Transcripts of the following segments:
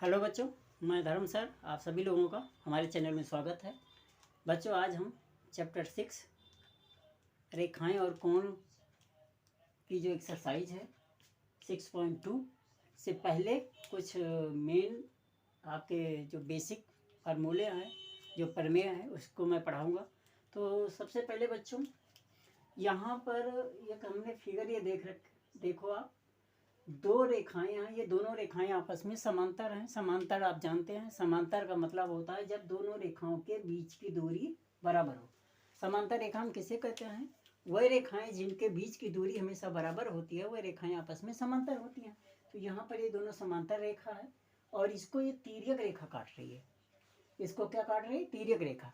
Hello बच्चों, मैं धर्म सर, आप सभी लोगों का हमारे चैनल में स्वागत है। बच्चों, आज हम चैप्टर 6 रेखाएं और कोण की जो एक्सरसाइज है 6.2 से पहले कुछ मेन आपके जो बेसिक फार्मूले हैं, जो प्रमेय हैं, उसको मैं पढ़ाऊंगा। तो सबसे पहले बच्चों, यहाँ पर एक हमने फिगर ये देखो आप, दो रेखाएं हैं। ये दोनों रेखाएं आपस में समांतर हैं। समांतर आप जानते हैं, समांतर का मतलब होता है जब दोनों रेखाओं के बीच की दूरी बराबर हो। समांतर रेखा हम किसे कहते हैं? वह रेखाएं जिनके बीच की दूरी हमेशा बराबर होती है, वह रेखाएं आपस में समांतर होती हैं। तो यहाँ पर ये दोनों समांतर रेखा है और इसको ये तिर्यक रेखा काट रही है। इसको क्या काट रही है? तिर्यक रेखा।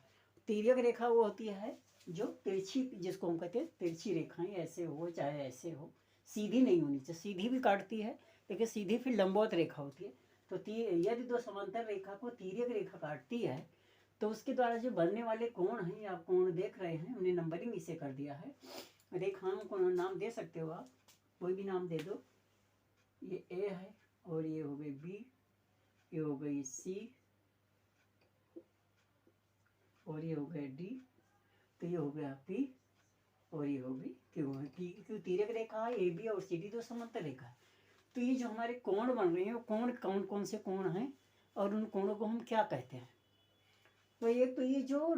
तिर्यक रेखा वो होती है जो तिरछी, जिसको हम कहते हैं तिरछी रेखाएं, ऐसे हो चाहे ऐसे हो, सीधी नहीं होनी चाहिए। सीधी भी काटती है लेकिन सीधी फिर लंबवत रेखा होती है। तो यदि दो समांतर रेखा को तिर्यक रेखा काटती है तो उसके द्वारा जो बनने वाले कोण हैं, आप कोण देख रहे हैं, हमने नंबरिंग इसे कर दिया है। रेखाओं को नाम दे सकते हो आप, कोई भी नाम दे दो। ये ए है और ये हो गई बी, ये हो गई सी और ये हो गया डी, तो ये हो गया पी और ये हो गई क्यू है। क्यों तिर्यक रेखा है, ए बी और सी डी दो समांतर रेखा है। तो ये जो हमारे कोण बन रहे हैं वो कोण कौन कौन से कोण हैं और उन कोणों को हम क्या कहते हैं? तो एक तो ये जो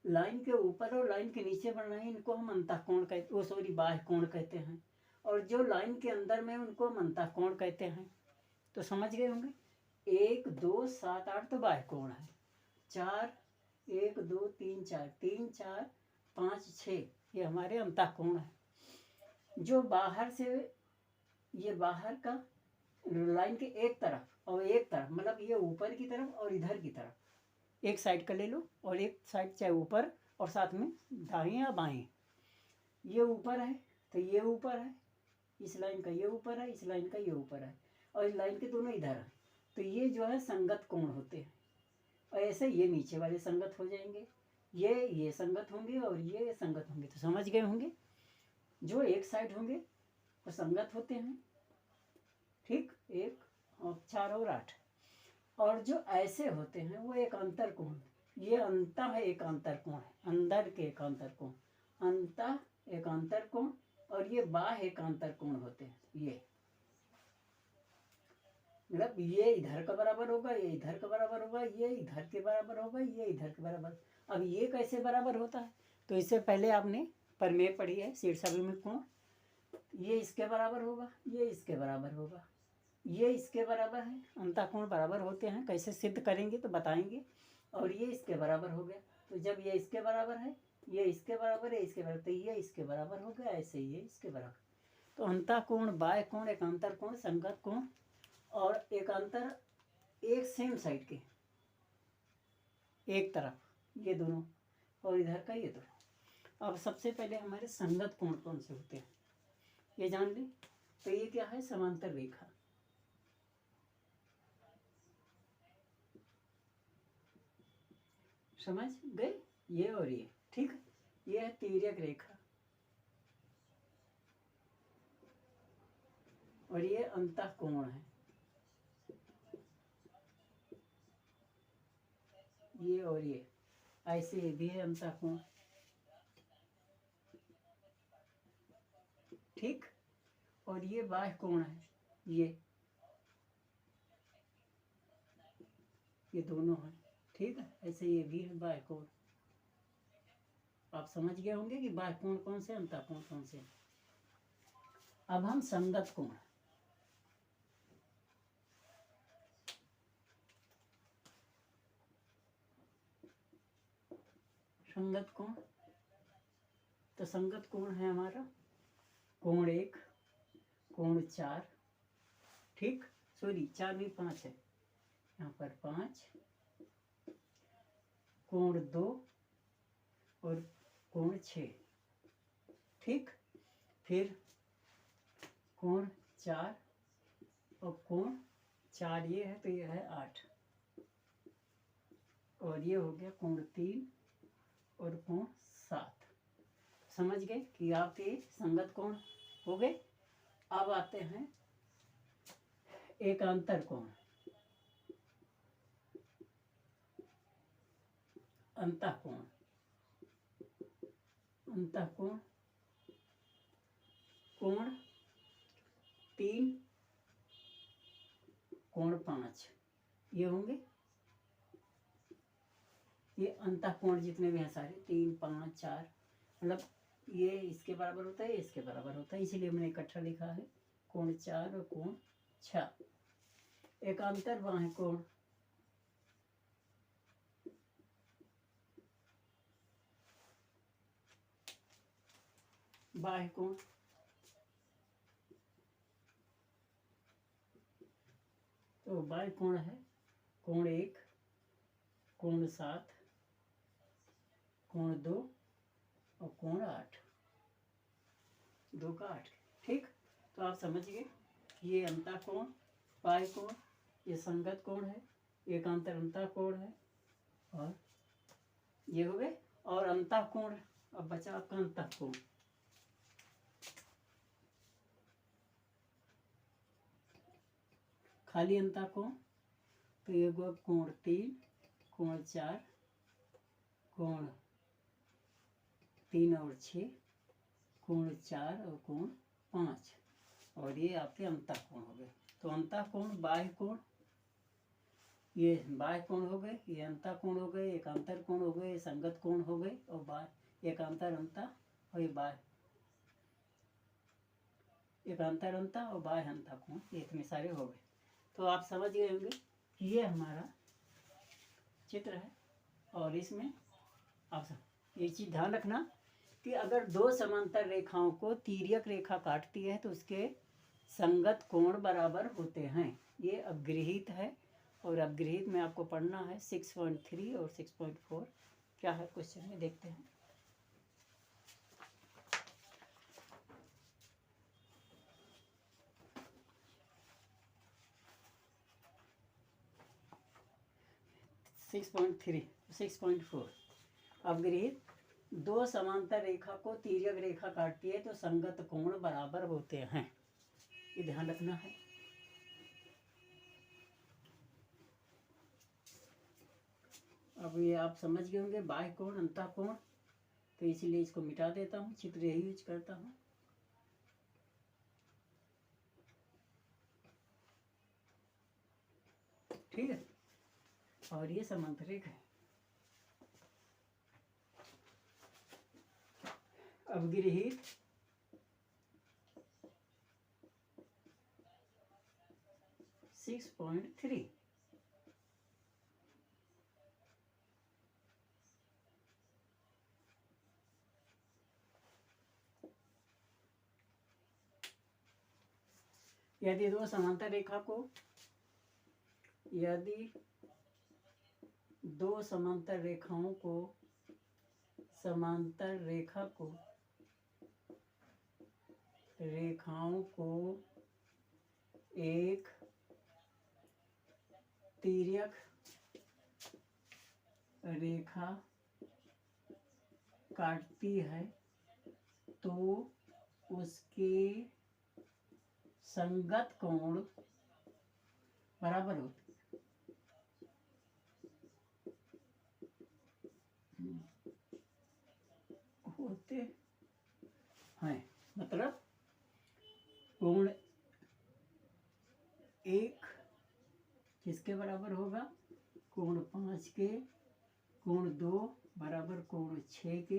लाइन के ऊपर और लाइन के नीचे बन रहे हैं, इनको हम अंतःकोण कहते, वो सॉरी बाह्य कोण कहते हैं। और जो लाइन के अंदर में, उनको हम अंतःकोण कहते हैं। तो समझ गए होंगे। 1 2 7 8 तो बाह्य कोण है। 4 1 2 3 4 3 4 5 6 ये हमारे अंतःकोण है। जो बाहर से, ये बाहर का लाइन के एक तरफ और एक तरफ, मतलब ये ऊपर की तरफ और इधर की तरफ, एक साइड का ले लो और एक साइड चाहे ऊपर और साथ में दाएं या बाएं। ये ऊपर है तो ये ऊपर है, इस लाइन का ये ऊपर है, इस लाइन का ये ऊपर है और इस लाइन के दोनों इधर है। तो ये जो है संगत कोण होते हैं। और ऐसे ये नीचे वाले संगत हो जाएंगे, ये संगत होंगे और ये संगत होंगे। तो समझ गए होंगे, जो एक साइड होंगे वो संगत होते हैं। ठीक, 1 और 4 और 8। और जो ऐसे होते हैं वो एक अंतर कोण, ये अंत है एक अंतर कोण है, अंदर के एक अंतर कोण, अंत एक अंतर कोण, और ये बाह्य एक अंतर कोण होते हैं। ये मतलब ये इधर का बराबर होगा, ये इधर का बराबर होगा, ये इधर के बराबर होगा, ये इधर के बराबर। अब ये कैसे बराबर होता है? तो इससे पहले आपने प्रमेय पढ़ी है, शीर्षाभिमुख कोण। ये इसके बराबर होगा, ये इसके बराबर होगा, ये इसके बराबर है। अंतःकोण बराबर होते हैं, कैसे सिद्ध करेंगे तो बताएंगे। और ये इसके बराबर हो गया। तो जब ये इसके बराबर है, ये इसके बराबर है, इसके बराबर, तो ये इसके बराबर हो गया, ऐसे ये इसके बराबर। तो अंतःकोण, बाह्य कोण, एक अंतर कोण, संगत कोण और एक अंतर, एक सेम साइड के एक तरफ, ये दोनों, और इधर का ये दोनों। अब सबसे पहले हमारे संगत कोण कौन से होते हैं ये जान लें। तो ये क्या है? समांतर रेखा। समझ गए, ये और ये। ठीक है, ये है तिर्यक रेखा और ये अंतःकोण है, ये और ये। ऐसे भी है अंतःकोण। ठीक, और ये बाह्य कोण है, ये दोनों है। ठीक है, ऐसे ये भी है बाह्य कोण। आप समझ गए होंगे कि बाह्य कोण कौन से, अंतःकोण कौन से। अब हम संगत कोण, संगत कोण। तो संगत कोण है हमारा कोण 1, कोण 4, ठीक, सॉरी 4 नहीं 5 है, यहाँ पर 5, कोण 2 और कोण 6। ठीक, फिर कोण 4 और कोण 4 ये है, तो ये है 8। और ये हो गया कोण 3 और कोण 7। समझ गए कि आपके संगत कोण हो गए। अब आते हैं एक अंतर कोण। अंतःकोण, अंतःकोण, कोण 3, कोण 5, ये होंगे। ये अंतःकोण जितने भी हैं सारे 3, 5, 4, मतलब ये इसके बराबर होता है, इसके बराबर होता है, इसीलिए मैंने इकट्ठा लिखा है। कोण 4 और कोण 6। एकांतर बाह्य कोण, बाह्य कोण, तो बाह्य कोण है कोण 1, कोण 7, कोण 2 और कोण 8, 2 का 8। ठीक, तो आप समझ गए ये अंतःकोण, बाह्य कोण, ये संगत कोण है, एकांतर अंतःकोण है, और ये हो गए। और अंतःकोण, अब बचा आपका अंतःकोण। खाली अंतःकोण, तो ये हुआ कोण 3, कोण 4, कोण 3 और 6, कोण 4 और कोण 5, और ये आपके अंतःकोण हो गए। तो अंतःकोण, बाह्य कोण, ये बाह्य कोण हो गए, ये अंतःकोण हो गए, एकांतर कोण हो गए, संगत कोण हो गए, और बाह्य एकांतर अंतः, और ये बाह्य एकांतर अंतः और बाह्य अंतःकोण, ये इतने सारे हो गए। तो आप समझ गए होंगे कि ये हमारा चित्र है। और इसमें आप सब ये चीज़ ध्यान रखना कि अगर दो समांतर रेखाओं को तिर्यक रेखा काटती है तो उसके संगत कोण बराबर होते हैं। ये अपगृहीत है, और अपगृहीत में आपको पढ़ना है 6.3 और 6.4 क्या है क्वेश्चन में, देखते हैं। सिक्स पॉइंट 6.4 अपगृहीत, दो समांतर रेखा को तिर्यक रेखा काटती है तो संगत कोण बराबर होते हैं, ये ध्यान रखना है। अब ये आप समझ गए होंगे बाह्य कोण, अंतःकोण, तो इसीलिए इसको मिटा देता हूँ, चित्र यही यूज करता हूँ। ठीक है, और ये समांतर रेखा है। अपगृहीत सिक्स पॉइंट 3 यदि दो समांतर रेखा को, यदि दो समांतर रेखाओं को, समांतर रेखाओं को एक तिर्यक रेखा काटती है तो उसके संगत कोण बराबर होते हैं। मतलब कोण 1 किसके बराबर होगा, कोण 5 के, कोण 2 बराबर कोण 6 के,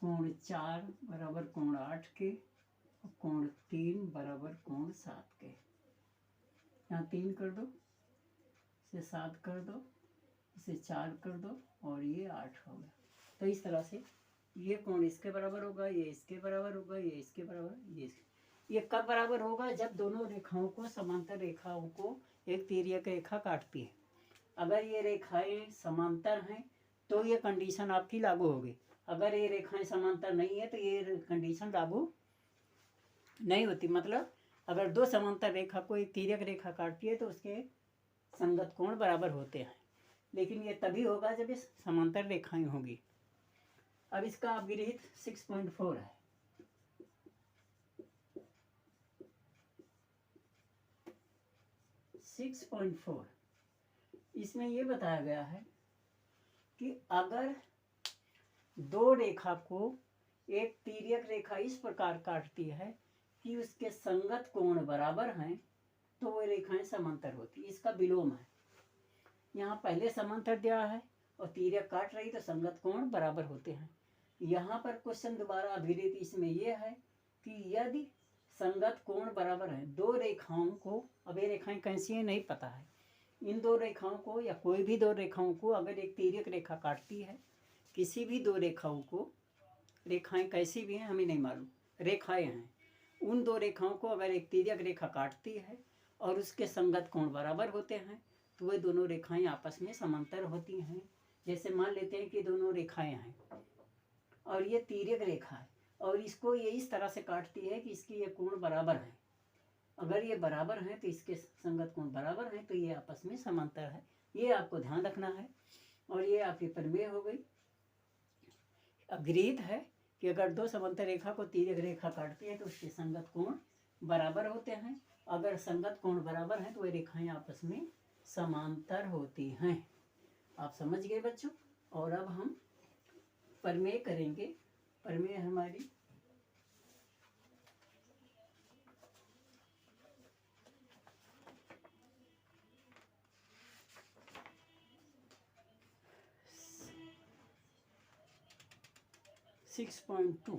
कोण 4 बराबर कोण 8 के, और कोण 3 बराबर कोण 7 के। यहाँ 3 कर दो, इसे 7 कर दो, इसे 4 कर दो, और ये 8 हो गया। तो इस तरह से ये कोण इसके बराबर होगा, ये इसके बराबर होगा, ये इसके बराबर, ये कब बराबर होगा, जब दोनों रेखाओं को, समांतर रेखाओं को एक तिर्यक रेखा काटती है। अगर ये रेखाएं समांतर हैं तो ये कंडीशन आपकी लागू होगी। अगर ये रेखाएं समांतर नहीं है तो ये कंडीशन लागू नहीं होती। मतलब अगर दो समांतर रेखा को एक तिर्यक रेखा काटती है तो उसके संगत कोण बराबर होते हैं, लेकिन ये तभी होगा जब ये समांतर रेखाएं होंगी। अब इसका अपगृहीत 6.4 है। इसमें ये बताया गया है कि अगर दो रेखा को एक तिर्यक रेखा इस प्रकार काटती है कि उसके संगत कोण बराबर हैं तो वो रेखाएं समांतर होती है। इसका विलोम है। यहाँ पहले समांतर दिया है और तिर्यक काट रही तो संगत कोण बराबर होते हैं। यहाँ पर क्वेश्चन दोबारा अभिव्यक्ति इसमें यह है कि यदि संगत कोण बराबर है दो रेखाओं को, अब ये रेखाएं कैसी हैं नहीं पता है, इन दो रेखाओं को या कोई भी दो रेखाओं को अगर एक तिर्यक रेखा काटती है, किसी भी दो रेखाओं को, रेखाएं कैसी भी हैं हमें नहीं मालूम, रेखाएं हैं, उन दो रेखाओं को अगर एक तिर्यक रेखा काटती है और उसके संगत कोण बराबर होते हैं तो वे दोनों रेखाएं आपस में समांतर होती हैं। जैसे मान लेते हैं कि दोनों रेखाएं हैं और ये तिर्यक रेखा है और इसको ये इस तरह से काटती है कि इसकी ये कोण बराबर है। अगर ये बराबर हैं तो इसके संगत कोण बराबर हैं तो ये आपस में समांतर है। ये आपको ध्यान रखना है। और ये आपकी प्रमेय हो गई। गृहीत है कि अगर दो समांतर रेखा को तिर्यक रेखा काटती है तो उसके संगत कोण बराबर होते हैं। अगर संगत कोण बराबर हैं तो वे रेखाएं आपस में समांतर होती हैं। आप समझ गए बच्चों। और अब हम प्रमेय करेंगे। प्रमेय हमारी सिक्स पॉइंट 2,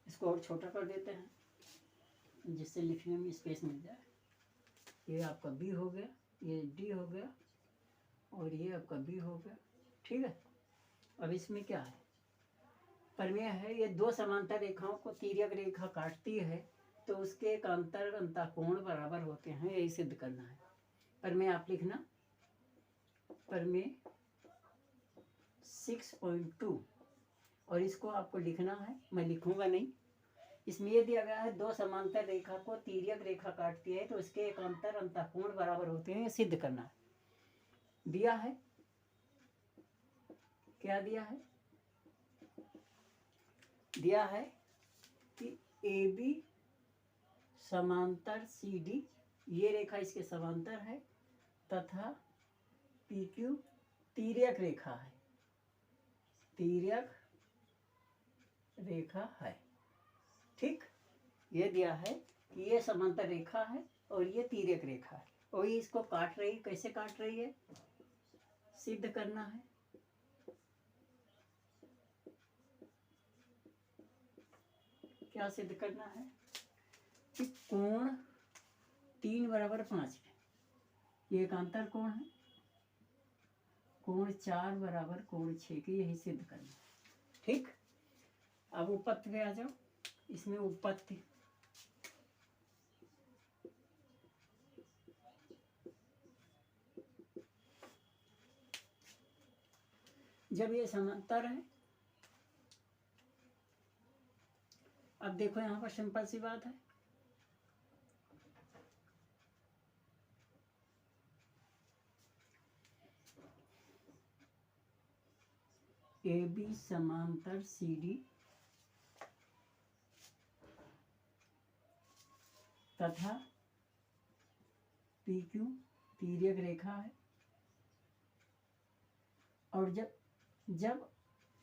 इसको और छोटा कर देते हैं जिससे लिखने में स्पेस मिल जाए। ये आपका बी हो गया, ये डी हो गया और ये आपका बी हो गया। ठीक है। अब इसमें क्या है, प्रमेय है ये दो समांतर रेखाओं को तिर्यक रेखा काटती है तो उसके एक अंतर कोण बराबर होते हैं, यही सिद्ध करना है। प्रमेय आप लिखना, प्रमेय 6.2 और इसको आपको लिखना है, मैं लिखूंगा नहीं। इसमें यह दिया गया है दो समांतर रेखा को तिर्यक रेखा काटती है तो उसके एक अंतर कोण बराबर होते हैं, सिद्ध करना है। दिया है, क्या दिया है, दिया है कि AB समांतर CD, ये रेखा इसके समांतर है तथा PQ तिर्यक रेखा है, तिर्यक रेखा है। ठीक, ये दिया है कि ये समांतर रेखा है और ये तिर्यक रेखा है और ये इसको काट रही है। कैसे काट रही है, सिद्ध करना है। क्या सिद्ध करना है कि कोण 3 बराबर 5 है, ये एक अंतर कोण है। कोण 4 बराबर कोण 6 की, यही सिद्ध करना है। ठीक, अब उपपत्ति पे आ जाओ। इसमें उपपत्ति जब ये समांतर है, अब देखो यहां पर सिंपल सी बात है, AB समांतर CD तथा PQ तिर्यक रेखा है। और जब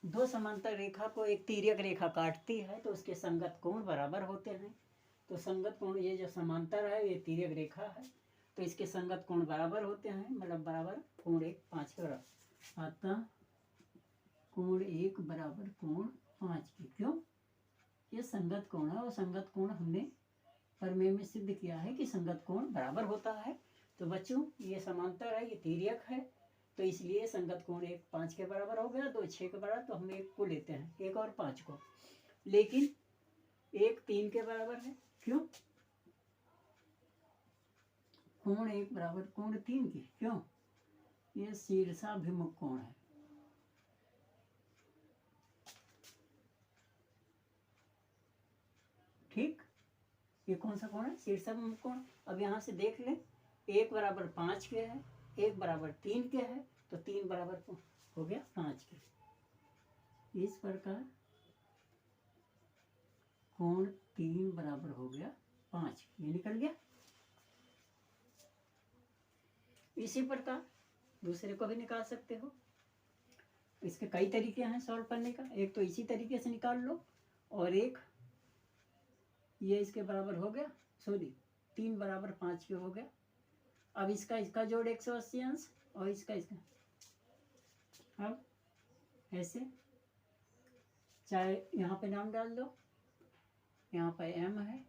दो समांतर रेखा को एक तिर्यक रेखा काटती है तो उसके संगत कोण बराबर होते हैं। तो संगत कोण, ये जो समांतर है ये तिर्यक रेखा है तो इसके संगत कोण बराबर होते हैं, मतलब बराबर कोण 1 5 के बराबर। अतः कोण 1 बराबर कोण 5 की। क्यों, ये संगत कोण है और संगत कोण हमने प्रमेय में सिद्ध किया है कि संगत कोण बराबर होता है। तो बच्चों ये समांतर है, ये तिर्यक है तो इसलिए संगत कोण 1 5 के बराबर हो गया, 2 6 के बराबर। तो हम 1 को लेते हैं, 1 और 5 को, लेकिन 1 3 के बराबर है। क्यों, कोण 1 बराबर कोण 3 की। क्यों, ये शीर्षाभिमुख कोण है। ठीक, ये कौन सा कोण है, शीर्षाभिमुख कोण। अब यहाँ से देख लें, 1 बराबर 5 के है, 1 बराबर 3 के है तो 3 बराबर हो गया 5 के। इस प्रकार कोण 3 बराबर हो गया 5, ये निकल गया। इसी प्रकार दूसरे को भी निकाल सकते हो। इसके कई तरीके हैं सॉल्व करने का। एक तो इसी तरीके से निकाल लो, और एक ये इसके बराबर हो गया, सॉरी 3 बराबर 5 के हो गया। अब इसका जोड़ 180 अंश, और इसका अब ऐसे, चाहे यहाँ पे नाम डाल दो, यहाँ पे m है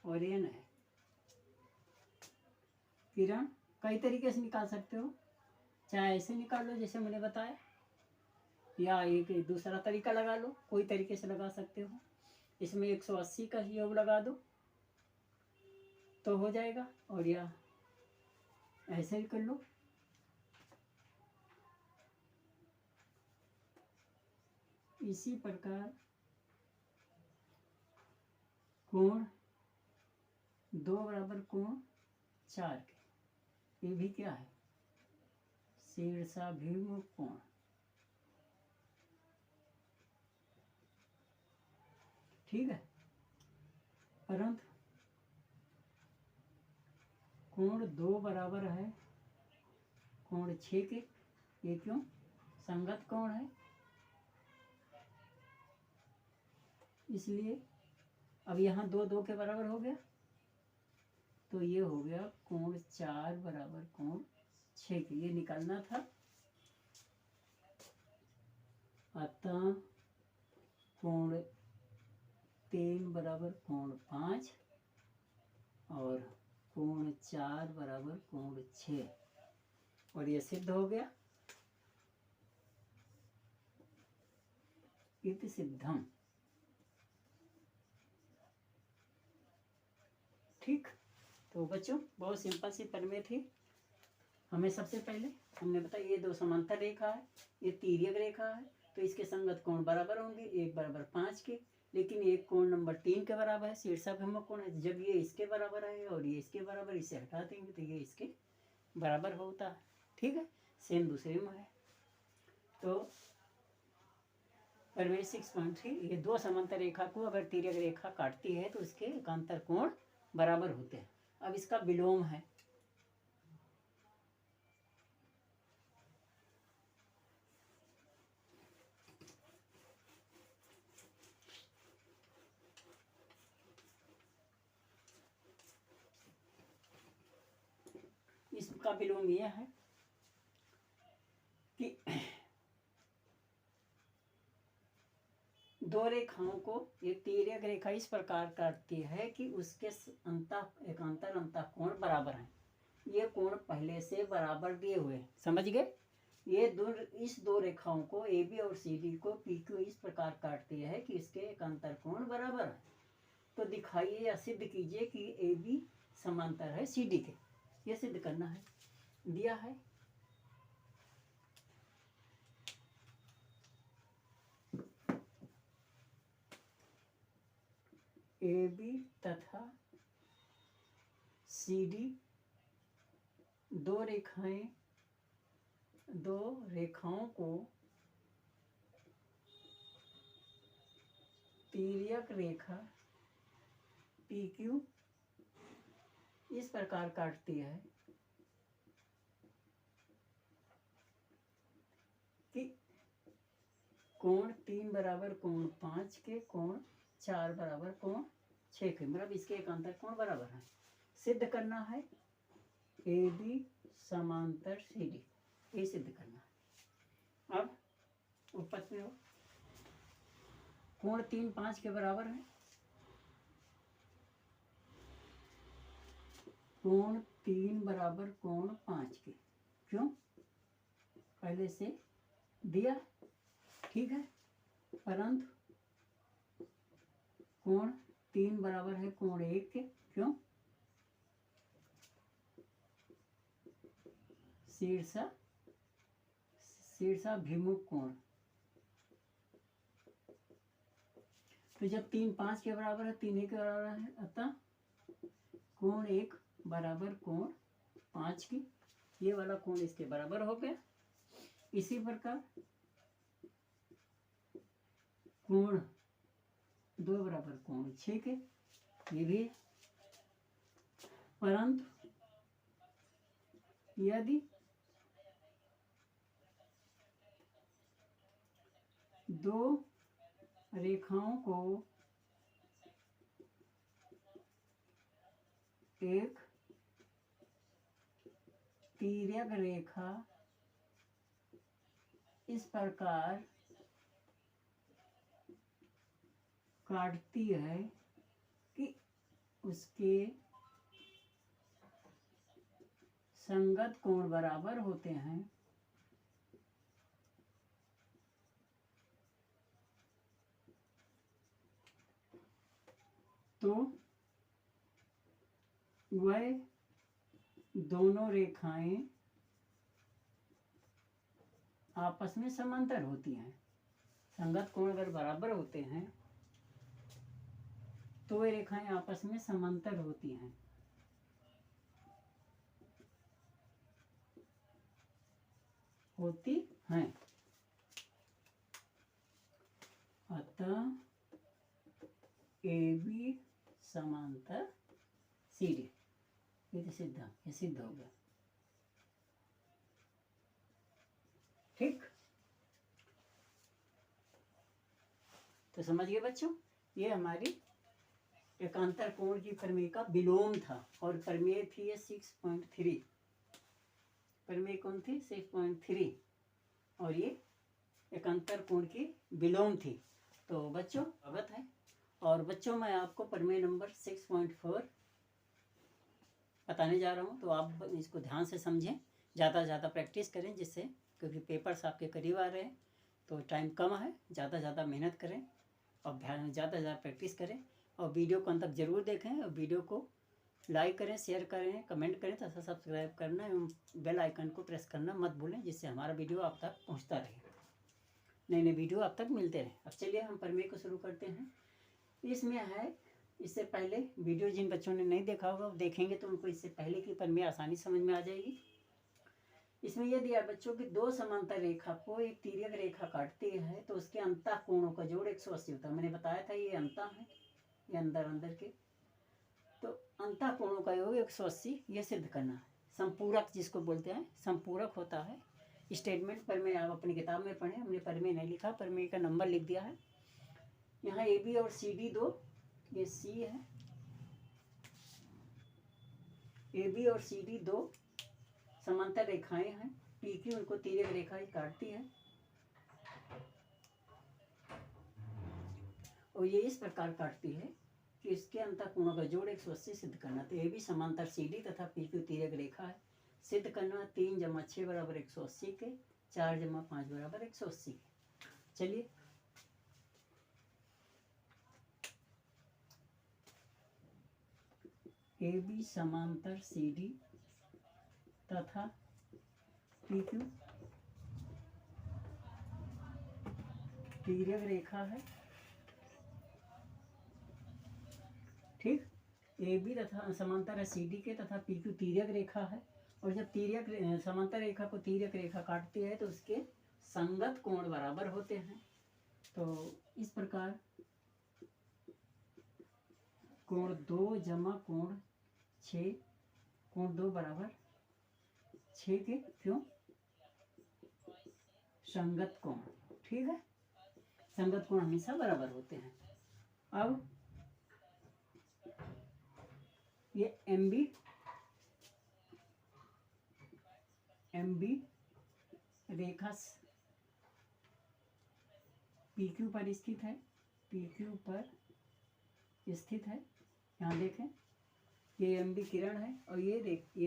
और n है। किरण कई तरीके से निकाल सकते हो, चाहे ऐसे निकाल लो जैसे मैंने बताया, या एक दूसरा तरीका लगा लो, कोई तरीके से लगा सकते हो। इसमें 180 का योग लगा दो तो हो जाएगा, और या ऐसे ही कर लो। इसी प्रकार कोण 2 बराबर कोण 4 के, ये भी क्या है, शीर्षाभिमुख कोण। ठीक है, परंतु कोण 2 बराबर है कोण 6 के, ये क्यों, संगत कोण है, इसलिए अब यहाँ 2 2 के बराबर हो गया, तो ये हो गया कोण 4 बराबर कोण 6 के, ये निकालना था। अतः कोण 3 बराबर कोण 5 और कोण 4 बराबर कोण 6, और ये सिद्ध हो गया। इति सिद्धम। ठीक, तो बच्चों बहुत सिंपल सी प्रमेय थी। हमें सबसे पहले हमने बताया ये 2 समांतर रेखा है, ये तिर्यक रेखा है, तो इसके संगत कोण बराबर होंगे, 1 बराबर 5 के, लेकिन एक कोण नंबर 3 के बराबर है, शीर्षाभिमुख कोण है। जब ये इसके बराबर है और ये इसके बराबर, इसे हटा देंगे तो ये इसके बराबर होता है। ठीक है, सेम दूसरे में है। तो प्रमेय 6.3, ये 2 समांतर रेखा को अगर तिर्यक रेखा काटती है तो इसके एकांतर कोण बराबर होते हैं। अब इसका विलोम है, इसका विलोम यह है कि 2 रेखाओं को एक तिर्यक रेखा इस प्रकार काटती है कि उसके एकांतर अंतःकोण बराबर हैं। ये कोण पहले से बराबर दिए हुए, समझ गए। ये इस 2 रेखाओं को AB और CD को PQ इस प्रकार काटती है कि इसके एकांतर कोण बराबर है। तो दिखाइए या सिद्ध कीजिए कि AB समांतर है CD के, ये सिद्ध करना है। दिया है AB तथा CD 2 रेखाओं को तिर्यक रेखा PQ इस प्रकार काटती है कि कोण 3 बराबर कोण 5 के, कोण 4 बराबर कोण 6 के, मतलब इसके एकांतर कोण बराबर है। सिद्ध करना है AB समांतर CD, ये सिद्ध करना है। अब उपपत्ति में हो, कोण 3 5 के बराबर है, कोण 3 बराबर कोण 5 के, क्यों, पहले से दिया। ठीक है, परंतु कोण 3 बराबर है कोण 1 के, क्यों, शीर्षाभिमुख कोण। तो जब 3 5 के बराबर है, 3 1 के बराबर है, अतः कोण 1 बराबर कोण 5 की, ये वाला कोण इसके बराबर हो गया। इसी प्रकार कोण 2 बराबर कोण 6 के, ये भी, परंतु यदि दो रेखाओं को एक तिर्यक रेखा इस प्रकार काटती है कि उसके संगत कोण बराबर होते हैं, तो वह दोनों रेखाएं आपस में समांतर होती हैं। संगत कोण अगर बराबर होते हैं तो वे रेखाएं आपस में समांतर होती हैं। अतः AB समांतर CD, ये सिद्ध हो गया। ठीक, तो समझिए बच्चों, ये हमारी एकांतर कोण की प्रमेय का विलोम था। और प्रमेय थी ये 6.3, प्रमेय कौन थी 6.3, और ये एकांतर कोण की विलोम थी। तो बच्चों अवगत है। और बच्चों मैं आपको प्रमेय नंबर 6.4 बताने जा रहा हूँ, तो आप इसको ध्यान से समझें, ज़्यादा से ज़्यादा प्रैक्टिस करें, जिससे क्योंकि पेपर्स आपके करीब आ रहे हैं तो टाइम कम है, ज़्यादा से ज़्यादा मेहनत करें और ज़्यादा से ज़्यादा प्रैक्टिस करें। और वीडियो को अंत तक जरूर देखें और वीडियो को लाइक करें, शेयर करें, कमेंट करें तथा सब्सक्राइब करना एवं बेल आइकन को प्रेस करना मत भूलें, जिससे हमारा वीडियो आप तक पहुँचता रहे, नए नए वीडियो आप तक मिलते रहे। अब चलिए हम प्रमेय को शुरू करते हैं। इसमें है, इससे पहले वीडियो जिन बच्चों ने नहीं देखा होगा देखेंगे तो उनको इससे पहले की प्रमेय आसानी समझ में आ जाएगी। इसमें यह दिया बच्चों की दो समांतर रेखा को एक तिर्यक रेखा काटती है तो उसके अंतः कोणों का जोड़ 180 होता है। मैंने बताया था ये अंतः है, ये अंदर के, तो अंतः कोणों का योग 180 ये सिद्ध करना है। संपूरक जिसको बोलते हैं, संपूरक होता है स्टेटमेंट। प्रमेय आप अपनी किताब में पढ़ें, हमने प्रमेय नहीं लिखा, प्रमेय का नंबर लिख दिया है। यहाँ AB और CD दो, ये C है, AB और CD दो समांतर रेखाएं हैं, PQ उनको तिर्यक रेखा ही काटती है और ये इस प्रकार काटती है कि इसके अंतः कोणों का जोड़ 180 सिद्ध करना। तो AB समांतर CD तथा PQ तिर्यक रेखा है, सिद्ध करना 3 + 6 = 180 के, 4 + 5 = 180 के। चलिए AB समांतर CD तथा PQ तिर्यक रेखा है। ठीक, AB तथा समांतर है CD के तथा PQ तिर्यक रेखा है। और जब तिर्यक समांतर रेखा को तिर्यक रेखा काटती है तो उसके संगत कोण बराबर होते हैं। तो इस प्रकार कोण 2 + कोण 6, कोण 2 = 6 के, क्यों, संगत कोण। ठीक है, संगत कोण हमेशा बराबर होते हैं। अब ये MB रेखा PQ पर स्थित है, PQ पर स्थित है। यहाँ देखें, ये MB किरण है और ये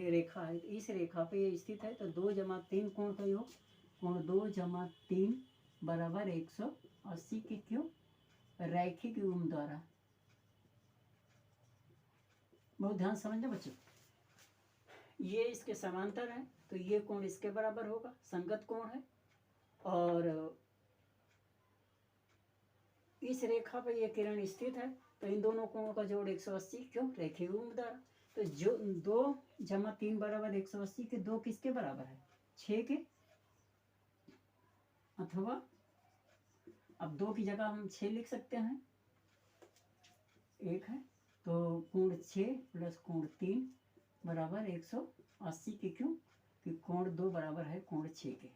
रेखा है, इस रेखा पे ये स्थित है। तो 2 + 3 कोण का योग, कोण 2 + 3 = 180 के, क्यों, रैखिक युग्म द्वारा। बहुत ध्यान समझना बच्चों, ये इसके समांतर है तो ये कोण इसके बराबर होगा, संगत कोण है। और इस रेखा पर ये किरण स्थित है तो इन दोनों कोणों का जोड़ 180, क्यों, रैखिक युग्म द्वारा। तो जो 2 + 3 = 180 के, 2 किसके बराबर है, 6 के, अथवा अब 2 की जगह हम 6 लिख सकते हैं, 1 है। तो कोण 6 + कोण 3 = 180 के, क्यों, कि कोण 2 बराबर है कोण 6 के।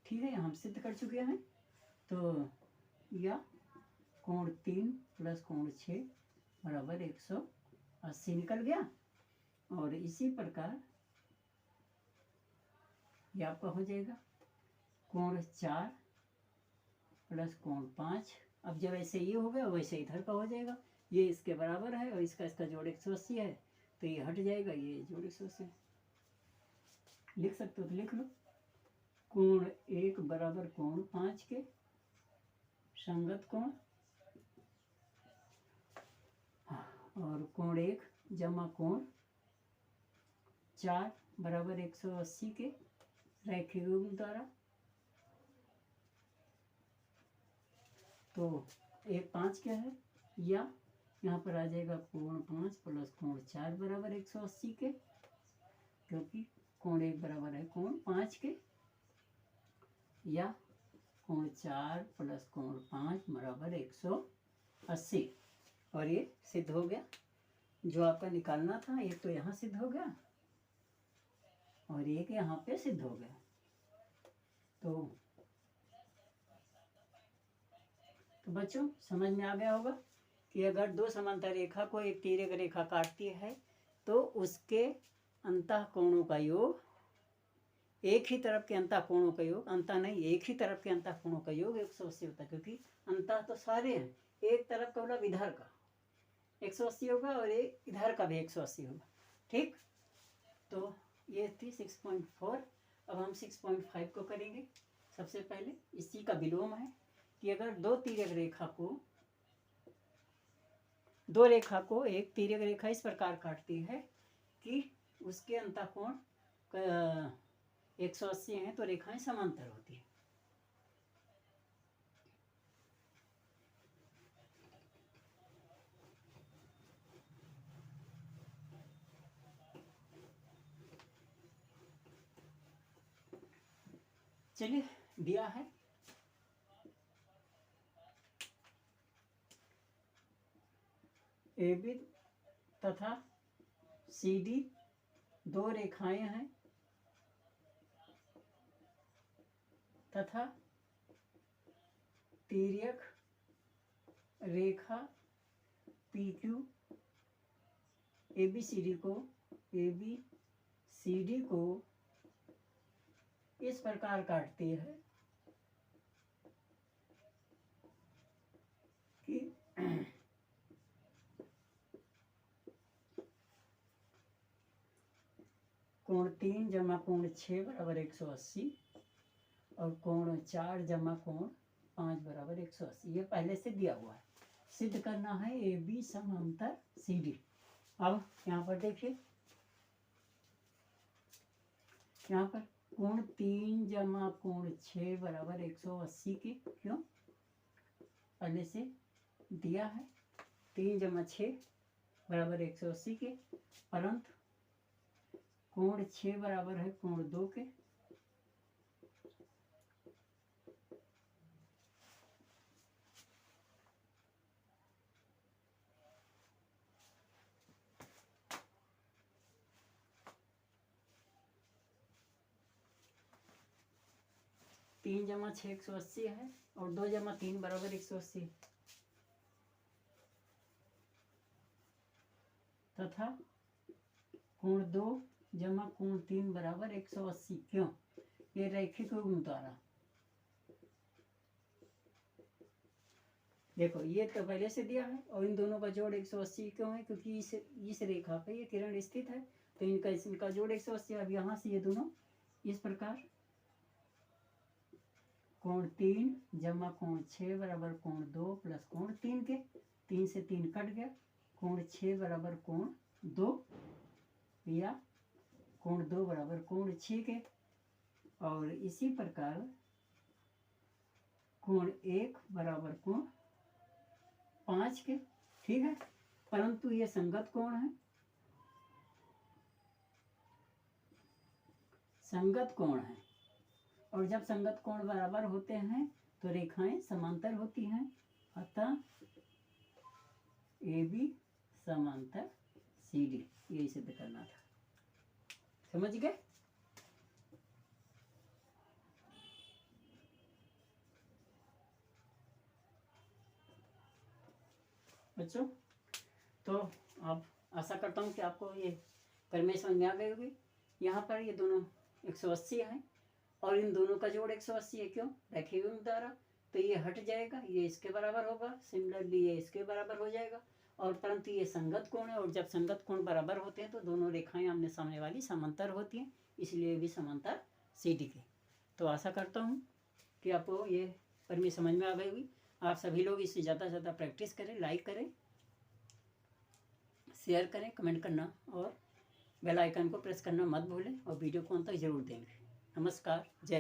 ठीक है, हम सिद्ध कर चुके हैं। तो या कोण 3 प्लस कोण 6 बराबर 180 निकल गया। और इसी प्रकार ये आपका हो जाएगा कोण 4 प्लस कोण 5। अब जब ऐसे ये हो गया वैसे इधर का हो जाएगा, ये इसके बराबर है और इसका जोड़ 180 है, तो ये हट जाएगा, ये जोड़ 180 लिख सकते हो तो लिख लो। कोण 1 बराबर कोण 5 के संगत कोण, और कोण 1 जमा कोण 4 बराबर 180 के रैखिक युग्म द्वारा। तो 1 5 क्या है, या यहाँ पर आ जाएगा कोण 5 प्लस कोण 4 बराबर 180 के, क्योंकि कोण 1 बराबर है कोण 5 के, या कोण 4 प्लस कोण 5 बराबर 180। और ये सिद्ध हो गया। जो आपका निकालना था ये तो यहाँ सिद्ध हो गया और एक यहाँ पे सिद्ध हो गया। तो बच्चों समझ में आ गया होगा कि अगर दो समांतर रेखा को एक तिर्यक रेखा काटती है तो उसके अंतः कोणों का योग, एक ही तरफ के अंतः कोणों का योग, अंतः नहीं एक ही तरफ के अंतः कोणों का योग 180 होता है, क्योंकि अंतः तो सारे हैं, एक तरफ का मतलब इधर का 180 होगा और एक इधर का भी 180 होगा। ठीक, तो ये थी 6.4। अब हम 6.5 को करेंगे। सबसे पहले इसी का विलोम है कि अगर दो रेखा को एक तिर्यक रेखा इस प्रकार काटती है कि उसके अंतःकोण 180 है तो रेखाएं समांतर होती है। चलिए दिया है AB तथा CD दो रेखाएं हैं तथा तिर्यक रेखा PQ ABCD को इस प्रकार काटती है कि कोण 3 जमा कोण 6 बराबर 180 और कोण 4 जमा कोण 5 बराबर 180। ये पहले से दिया हुआ है। सिद्ध करना है AB समांतर CD। अब यहाँ पर देखिए, यहाँ पर कोण 3 जमा कोण 6 बराबर 180 के, क्यों पहले से दिया है 3 जमा 6 बराबर 180 के, परंतु कोण 6 बराबर है कोण 2 के, तीन जमा 6 180 है और 2 जमा 3 बराबर 180 तथा कोण 2 जमा कोण 3 बराबर 180, क्यों ये रैखिक युग्म द्वारा। देखो ये तो पहले से दिया है और इन दोनों का जोड़ 180 क्यों है, क्योंकि इस रेखा पे ये किरण स्थित है तो इनका जोड़ 180। अब यहाँ से ये दोनों इस प्रकार कोण 3 जमा कोण 6 बराबर कोण 2 प्लस कोण 3 के, 3 से 3 कट गया, कोण 6 बराबर कोण 2 या कोण 2 बराबर कोण 6 के, और इसी प्रकार कोण 1 बराबर कोण 5 के। ठीक है, परंतु ये संगत कोण है, संगत कोण है, और जब संगत कोण बराबर होते हैं तो रेखाएं समांतर होती हैं, अतः AB समांतर CD, यही सिद्ध करना था। समझ गए? बच्चों, तो आप आशा करता हूँ कि आपको ये परिमेय समझ में आ गई होगी। यहाँ पर ये दोनों 180 हैं और इन दोनों का जोड़ 180 है। क्यों? रेखीय विभव द्वारा। तो ये हट जाएगा, ये इसके बराबर होगा, सिमिलरली ये इसके बराबर हो जाएगा। और परंतु ये संगत कोण है, और जब संगत कोण बराबर होते हैं तो दोनों रेखाएं आमने सामने वाली समांतर होती हैं, इसलिए भी समांतर CD के। तो आशा करता हूँ कि आपको ये परिमेय समझ में आ गई होगी। आप सभी लोग इससे ज़्यादा से ज़्यादा प्रैक्टिस करें, लाइक करें, शेयर करें, कमेंट करना और बेल आइकन को प्रेस करना मत भूलें, और वीडियो को अंत तक जरूर देंगे। नमस्कार, जय।